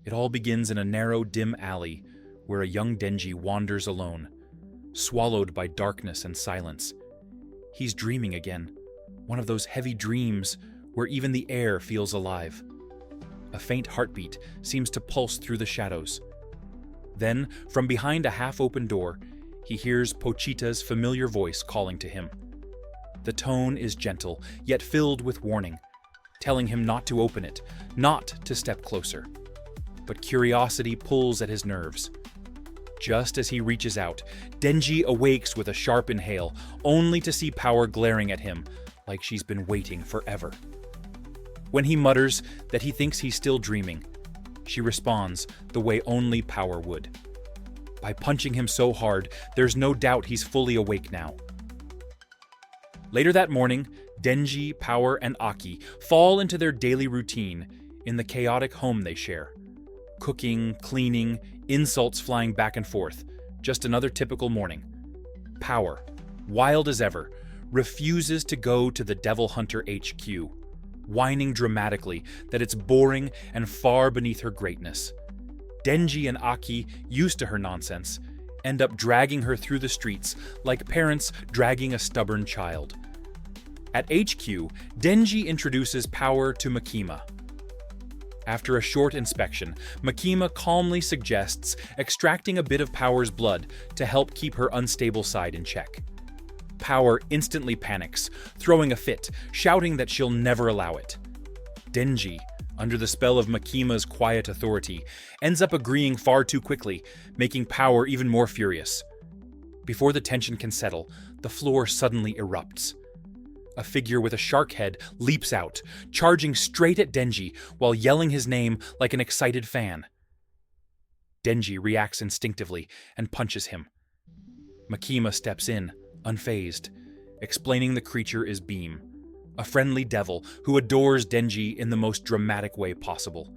It all begins in a narrow, dim alley where a young Denji wanders alone, swallowed by darkness and silence. He's dreaming again, one of those heavy dreams where even the air feels alive. A faint heartbeat seems to pulse through the shadows. Then, from behind a half-open door, he hears Pochita's familiar voice calling to him. The tone is gentle, yet filled with warning, telling him not to open it, not to step closer. But curiosity pulls at his nerves. Just as he reaches out, Denji awakes with a sharp inhale, only to see Power glaring at him like she's been waiting forever. When he mutters that he thinks he's still dreaming, she responds the way only Power would. By punching him so hard, there's no doubt he's fully awake now. Later that morning, Denji, Power, and Aki fall into their daily routine in the chaotic home they share. Cooking, cleaning, insults flying back and forth. Just another typical morning. Power, wild as ever, refuses to go to the Devil Hunter HQ, whining dramatically that it's boring and far beneath her greatness. Denji and Aki, used to her nonsense, end up dragging her through the streets like parents dragging a stubborn child. At HQ, Denji introduces Power to Makima. After a short inspection, Makima calmly suggests extracting a bit of Power's blood to help keep her unstable side in check. Power instantly panics, throwing a fit, shouting that she'll never allow it. Denji, under the spell of Makima's quiet authority, ends up agreeing far too quickly, making Power even more furious. Before the tension can settle, the floor suddenly erupts. A figure with a shark head leaps out, charging straight at Denji while yelling his name like an excited fan. Denji reacts instinctively and punches him. Makima steps in, unfazed, explaining the creature is Beam, a friendly devil who adores Denji in the most dramatic way possible.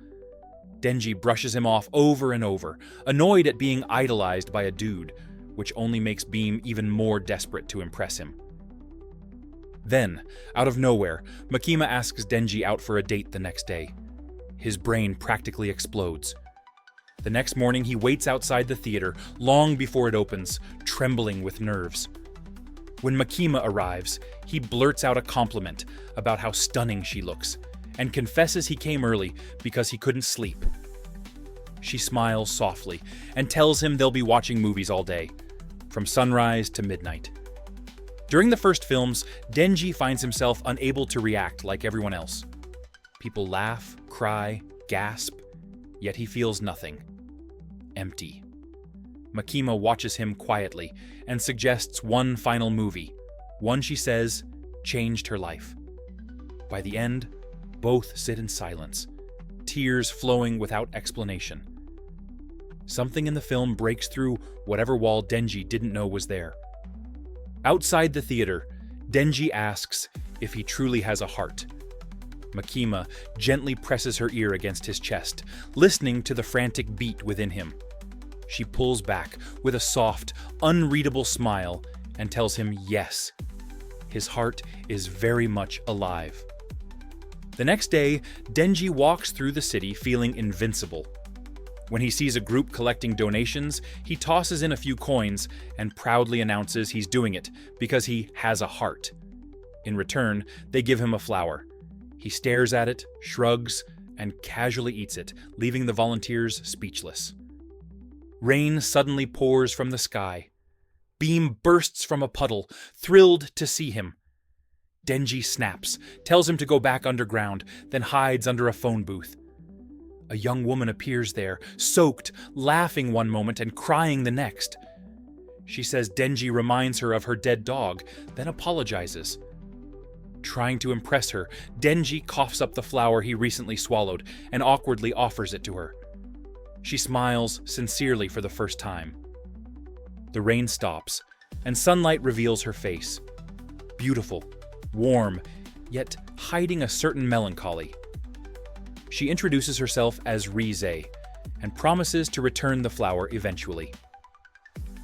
Denji brushes him off over and over, annoyed at being idolized by a dude, which only makes Beam even more desperate to impress him. Then, out of nowhere, Makima asks Denji out for a date the next day. His brain practically explodes. The next morning, he waits outside the theater long before it opens, trembling with nerves. When Makima arrives, he blurts out a compliment about how stunning she looks, and confesses he came early because he couldn't sleep. She smiles softly and tells him they'll be watching movies all day, from sunrise to midnight. During the first films, Denji finds himself unable to react like everyone else. People laugh, cry, gasp, yet he feels nothing. Empty. Makima watches him quietly and suggests one final movie, one she says changed her life. By the end, both sit in silence, tears flowing without explanation. Something in the film breaks through whatever wall Denji didn't know was there. Outside the theater, Denji asks if he truly has a heart. Makima gently presses her ear against his chest, listening to the frantic beat within him. She pulls back with a soft, unreadable smile and tells him yes. His heart is very much alive. The next day, Denji walks through the city feeling invincible. When he sees a group collecting donations, he tosses in a few coins and proudly announces he's doing it because he has a heart. In return, they give him a flower. He stares at it, shrugs, and casually eats it, leaving the volunteers speechless. Rain suddenly pours from the sky. Beam bursts from a puddle, thrilled to see him. Denji snaps, tells him to go back underground, then hides under a phone booth. A young woman appears there, soaked, laughing one moment and crying the next. She says Denji reminds her of her dead dog, then apologizes. Trying to impress her, Denji coughs up the flower he recently swallowed and awkwardly offers it to her. She smiles sincerely for the first time. The rain stops, and sunlight reveals her face. Beautiful, warm, yet hiding a certain melancholy. She introduces herself as Reze and promises to return the flower eventually.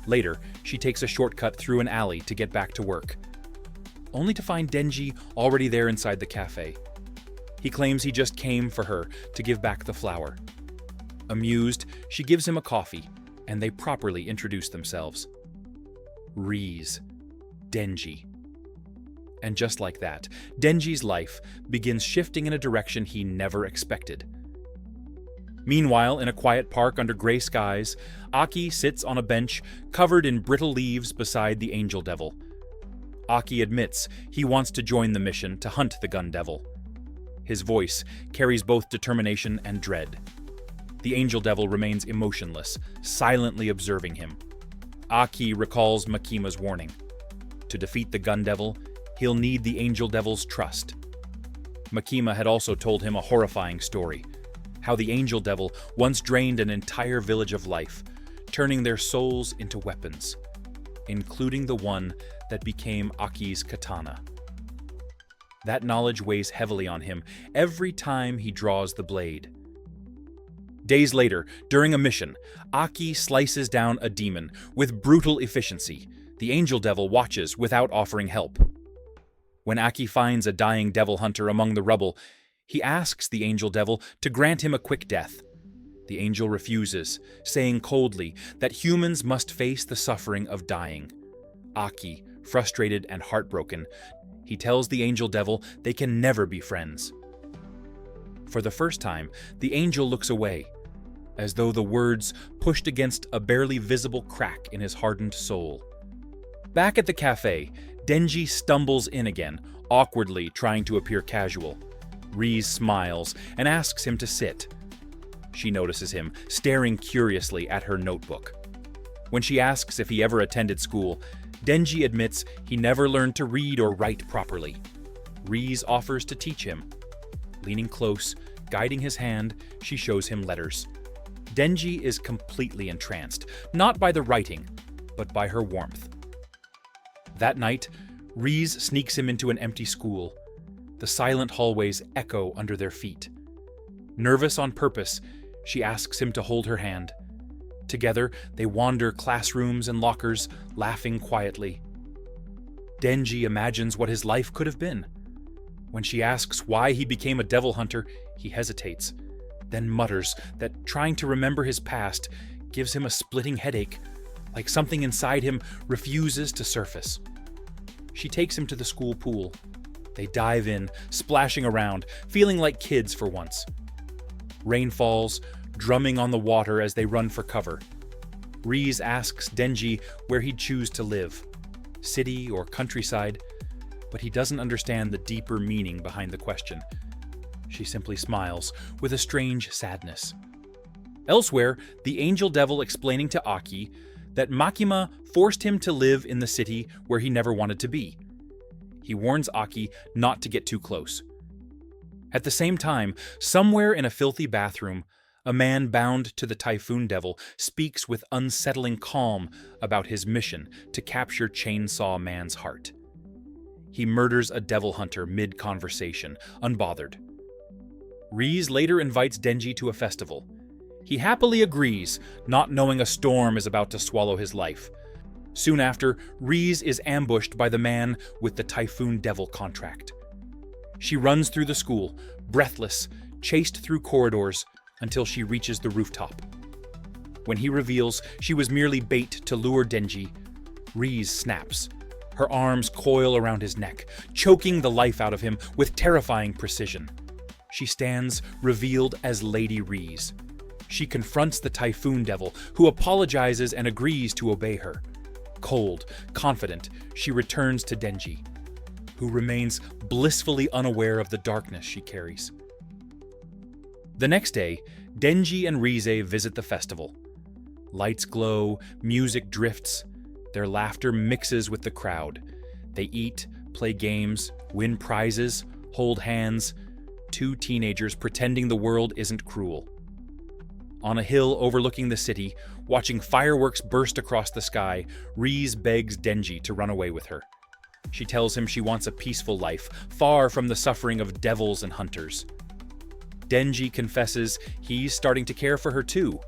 Later, she takes a shortcut through an alley to get back to work, only to find Denji already there inside the café. He claims he just came for her to give back the flower. Amused, she gives him a coffee, and they properly introduce themselves. Reze, Denji. And just like that, Denji's life begins shifting in a direction he never expected. Meanwhile, in a quiet park under gray skies, Aki sits on a bench covered in brittle leaves beside the Angel Devil. Aki admits he wants to join the mission to hunt the Gun Devil. His voice carries both determination and dread. The Angel Devil remains emotionless, silently observing him. Aki recalls Makima's warning. To defeat the Gun Devil, he'll need the Angel Devil's trust. Makima had also told him a horrifying story, how the Angel Devil once drained an entire village of life, turning their souls into weapons, including the one that became Aki's katana. That knowledge weighs heavily on him every time he draws the blade. Days later, during a mission, Aki slices down a demon with brutal efficiency. The Angel Devil watches without offering help. When Aki finds a dying devil hunter among the rubble, he asks the Angel Devil to grant him a quick death. The angel refuses, saying coldly that humans must face the suffering of dying. Aki, frustrated and heartbroken, he tells the Angel Devil they can never be friends. For the first time, the angel looks away, as though the words pushed against a barely visible crack in his hardened soul. Back at the café, Denji stumbles in again, awkwardly trying to appear casual. Reze smiles and asks him to sit. She notices him, staring curiously at her notebook. When she asks if he ever attended school, Denji admits he never learned to read or write properly. Reze offers to teach him. Leaning close, guiding his hand, she shows him letters. Denji is completely entranced, not by the writing, but by her warmth. That night, Reze sneaks him into an empty school. The silent hallways echo under their feet. Nervous on purpose, she asks him to hold her hand. Together, they wander classrooms and lockers, laughing quietly. Denji imagines what his life could have been. When she asks why he became a devil hunter, he hesitates, then mutters that trying to remember his past gives him a splitting headache, like something inside him refuses to surface. She takes him to the school pool. They dive in, splashing around, feeling like kids for once. Rain falls, drumming on the water as they run for cover. Reze asks Denji where he'd choose to live, city or countryside, but he doesn't understand the deeper meaning behind the question. She simply smiles, with a strange sadness. Elsewhere, the Angel Devil explaining to Aki that Makima forced him to live in the city where he never wanted to be. He warns Aki not to get too close. At the same time, somewhere in a filthy bathroom, a man bound to the Typhoon Devil speaks with unsettling calm about his mission to capture Chainsaw Man's heart. He murders a devil hunter mid-conversation, unbothered. Reze later invites Denji to a festival. He happily agrees, not knowing a storm is about to swallow his life. Soon after, Reze is ambushed by the man with the Typhoon Devil contract. She runs through the school, breathless, chased through corridors, until she reaches the rooftop. When he reveals she was merely bait to lure Denji, Reze snaps. Her arms coil around his neck, choking the life out of him with terrifying precision. She stands revealed as Lady Reze. She confronts the Typhoon Devil, who apologizes and agrees to obey her. Cold, confident, she returns to Denji, who remains blissfully unaware of the darkness she carries. The next day, Denji and Reze visit the festival. Lights glow, music drifts, their laughter mixes with the crowd. They eat, play games, win prizes, hold hands, two teenagers pretending the world isn't cruel. On a hill overlooking the city, watching fireworks burst across the sky, Reze begs Denji to run away with her. She tells him she wants a peaceful life, far from the suffering of devils and hunters. Denji confesses he's starting to care for her too,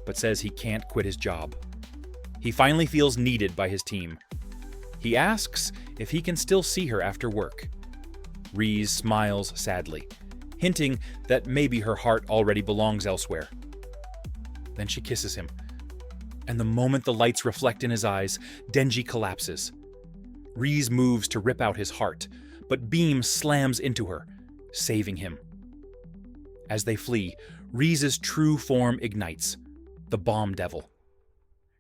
but says he can't quit his job. He finally feels needed by his team. He asks if he can still see her after work. Reze smiles sadly, hinting that maybe her heart already belongs elsewhere. Then she kisses him. And the moment the lights reflect in his eyes, Denji collapses. Reze moves to rip out his heart, but Beam slams into her, saving him. As they flee, Reze's true form ignites, the Bomb Devil.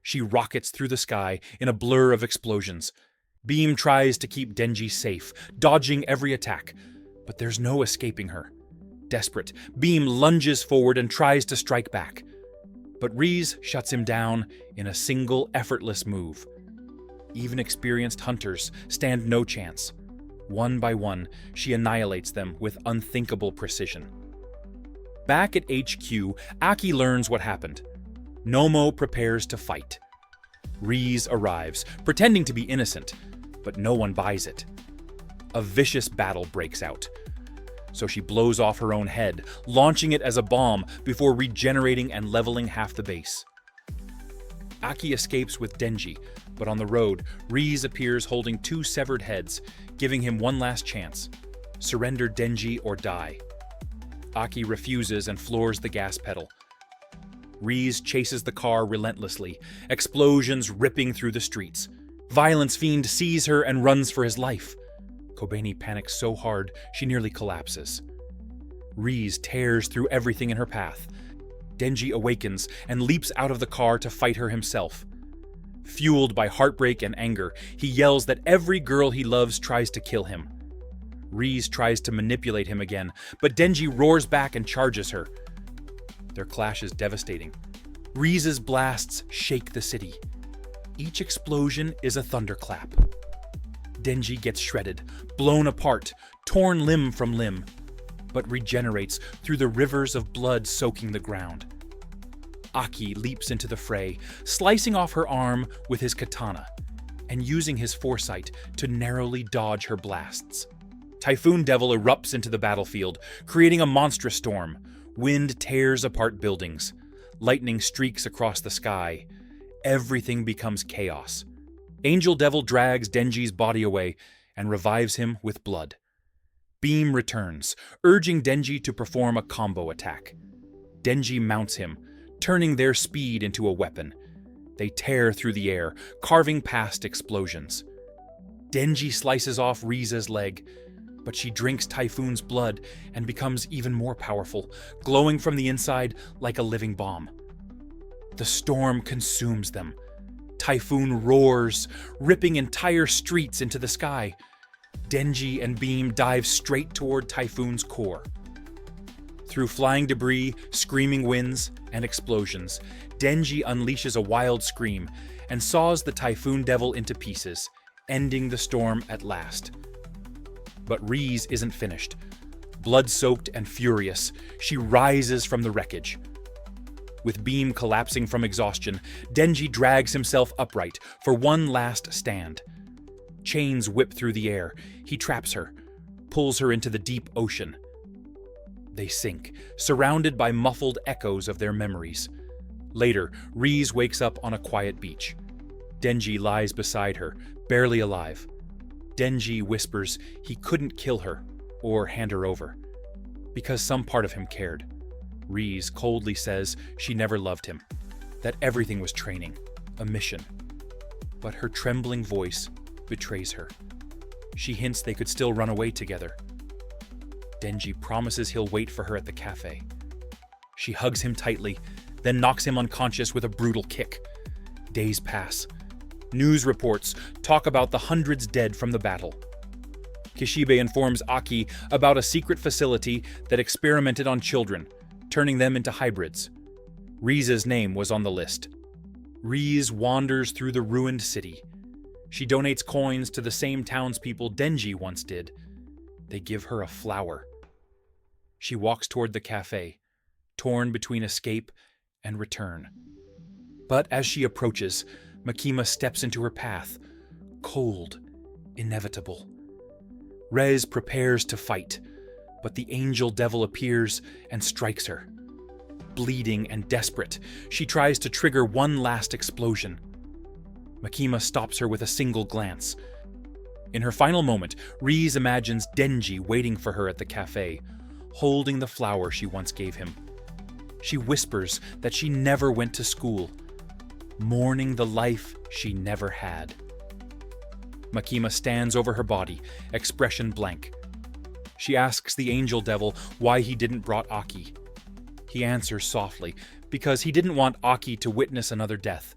She rockets through the sky in a blur of explosions. Beam tries to keep Denji safe, dodging every attack, but there's no escaping her. Desperate, Beam lunges forward and tries to strike back, but Reze shuts him down in a single effortless move. Even experienced hunters stand no chance. One by one, she annihilates them with unthinkable precision. Back at HQ, Aki learns what happened. Nomo prepares to fight. Reze arrives, pretending to be innocent, but no one buys it. A vicious battle breaks out. So she blows off her own head, launching it as a bomb before regenerating and leveling half the base. Aki escapes with Denji, but on the road, Reze appears holding 2 severed heads, giving him one last chance. Surrender Denji or die. Aki refuses and floors the gas pedal. Reze chases the car relentlessly, explosions ripping through the streets. Violence Fiend sees her and runs for his life. Kobeni panics so hard she nearly collapses. Reze tears through everything in her path. Denji awakens and leaps out of the car to fight her himself. Fueled by heartbreak and anger, he yells that every girl he loves tries to kill him. Reze tries to manipulate him again, but Denji roars back and charges her. Their clash is devastating. Reze's blasts shake the city. Each explosion is a thunderclap. Denji gets shredded, blown apart, torn limb from limb, but regenerates through the rivers of blood soaking the ground. Aki leaps into the fray, slicing off her arm with his katana, and using his foresight to narrowly dodge her blasts. Typhoon Devil erupts into the battlefield, creating a monstrous storm. Wind tears apart buildings. Lightning streaks across the sky. Everything becomes chaos. Angel Devil drags Denji's body away and revives him with blood. Beam returns, urging Denji to perform a combo attack. Denji mounts him, turning their speed into a weapon. They tear through the air, carving past explosions. Denji slices off Reze's leg, but she drinks Typhoon's blood and becomes even more powerful, glowing from the inside like a living bomb. The storm consumes them. Typhoon roars, ripping entire streets into the sky. Denji and Beam dive straight toward Typhoon's core. Through flying debris, screaming winds, and explosions, Denji unleashes a wild scream and saws the Typhoon Devil into pieces, ending the storm at last. But Reze isn't finished. Blood-soaked and furious, she rises from the wreckage. With Beam collapsing from exhaustion, Denji drags himself upright for one last stand. Chains whip through the air. He traps her, pulls her into the deep ocean. They sink, surrounded by muffled echoes of their memories. Later, Reze wakes up on a quiet beach. Denji lies beside her, barely alive. Denji whispers he couldn't kill her or hand her over, because some part of him cared. Reze coldly says she never loved him, that everything was training, a mission. But her trembling voice betrays her. She hints they could still run away together. Denji promises he'll wait for her at the café. She hugs him tightly, then knocks him unconscious with a brutal kick. Days pass. News reports talk about the hundreds dead from the battle. Kishibe informs Aki about a secret facility that experimented on children, turning them into hybrids. Reze's name was on the list. Reze wanders through the ruined city. She donates coins to the same townspeople Denji once did. They give her a flower. She walks toward the cafe, torn between escape and return. But as she approaches, Makima steps into her path, cold, inevitable. Reze prepares to fight, but the Angel Devil appears and strikes her. Bleeding and desperate, she tries to trigger one last explosion. Makima stops her with a single glance. In her final moment, Reze imagines Denji waiting for her at the cafe, holding the flower she once gave him. She whispers that she never went to school, mourning the life she never had. Makima stands over her body, expression blank. She asks the angel devil why he didn't brought Aki. He answers softly, because he didn't want Aki to witness another death.